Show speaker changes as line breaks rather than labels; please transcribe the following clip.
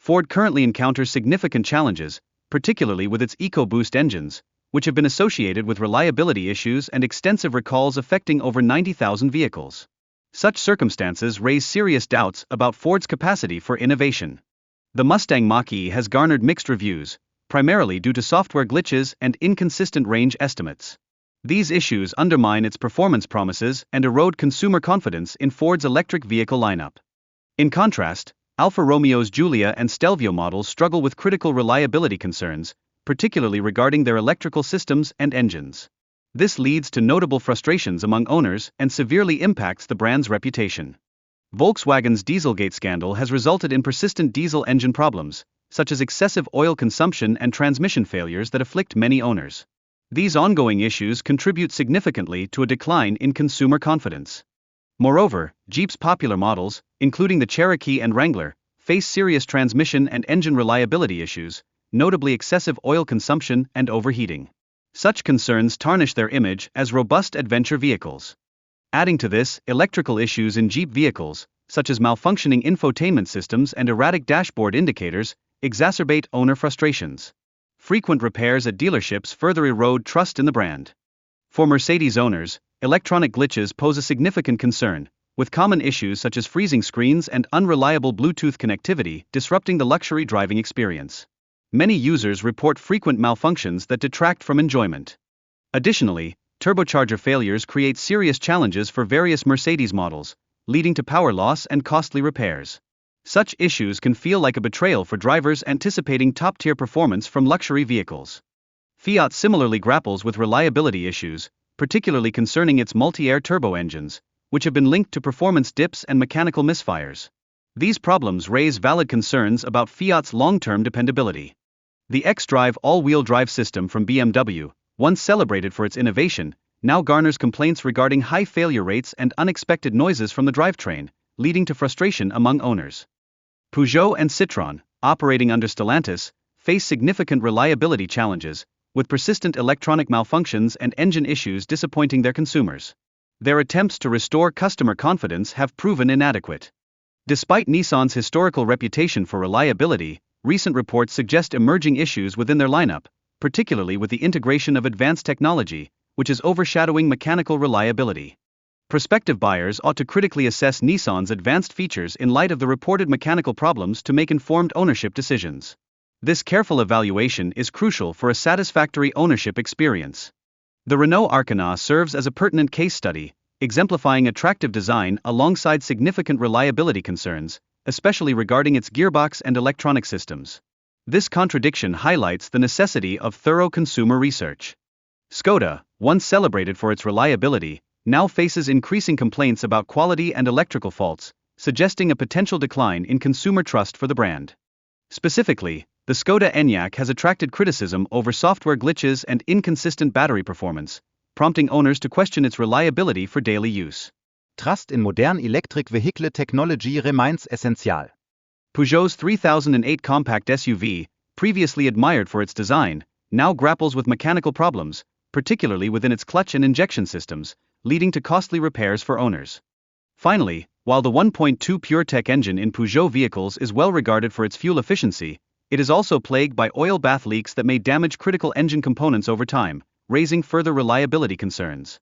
Ford currently encounters significant challenges, particularly with its EcoBoost engines, which have been associated with reliability issues and extensive recalls affecting over 90,000 vehicles. Such circumstances raise serious doubts about Ford's capacity for innovation. The Mustang Mach-E has garnered mixed reviews, primarily due to software glitches and inconsistent range estimates. These issues undermine its performance promises and erode consumer confidence in Ford's electric vehicle lineup. In contrast, Alfa Romeo's Giulia and Stelvio models struggle with critical reliability concerns, particularly regarding their electrical systems and engines. This leads to notable frustrations among owners and severely impacts the brand's reputation. Volkswagen's Dieselgate scandal has resulted in persistent diesel engine problems, such as excessive oil consumption and transmission failures that afflict many owners. These ongoing issues contribute significantly to a decline in consumer confidence. Moreover, Jeep's popular models, including the Cherokee and Wrangler, face serious transmission and engine reliability issues, notably excessive oil consumption and overheating. Such concerns tarnish their image as robust adventure vehicles. Adding to this, electrical issues in Jeep vehicles, such as malfunctioning infotainment systems and erratic dashboard indicators, exacerbate owner frustrations. Frequent repairs at dealerships further erode trust in the brand. For Mercedes owners, electronic glitches pose a significant concern, with common issues such as freezing screens and unreliable Bluetooth connectivity disrupting the luxury driving experience. Many users report frequent malfunctions that detract from enjoyment. Additionally, turbocharger failures create serious challenges for various Mercedes models, leading to power loss and costly repairs. Such issues can feel like a betrayal for drivers anticipating top-tier performance from luxury vehicles. Fiat similarly grapples with reliability issues, particularly concerning its multi-air turbo engines, which have been linked to performance dips and mechanical misfires. These problems raise valid concerns about Fiat's long-term dependability. The xDrive all-wheel drive system from BMW, once celebrated for its innovation, now garners complaints regarding high failure rates and unexpected noises from the drivetrain, leading to frustration among owners. Peugeot and Citroën, operating under Stellantis, face significant reliability challenges, with persistent electronic malfunctions and engine issues disappointing their consumers. Their attempts to restore customer confidence have proven inadequate. Despite Nissan's historical reputation for reliability, recent reports suggest emerging issues within their lineup, particularly with the integration of advanced technology, which is overshadowing mechanical reliability. Prospective buyers ought to critically assess Nissan's advanced features in light of the reported mechanical problems to make informed ownership decisions. This careful evaluation is crucial for a satisfactory ownership experience. The Renault Arcana serves as a pertinent case study, exemplifying attractive design alongside significant reliability concerns, especially regarding its gearbox and electronic systems. This contradiction highlights the necessity of thorough consumer research. Skoda, once celebrated for its reliability, now faces increasing complaints about quality and electrical faults, suggesting a potential decline in consumer trust for the brand. Specifically, the Skoda Enyaq has attracted criticism over software glitches and inconsistent battery performance, prompting owners to question its reliability for daily use.
Trust in modern electric vehicle technology remains essential.
Peugeot's 3008 compact SUV, previously admired for its design, now grapples with mechanical problems, particularly within its clutch and injection systems, leading to costly repairs for owners. Finally, while the 1.2 PureTech engine in Peugeot vehicles is well regarded for its fuel efficiency, it is also plagued by oil bath leaks that may damage critical engine components over time, raising further reliability concerns.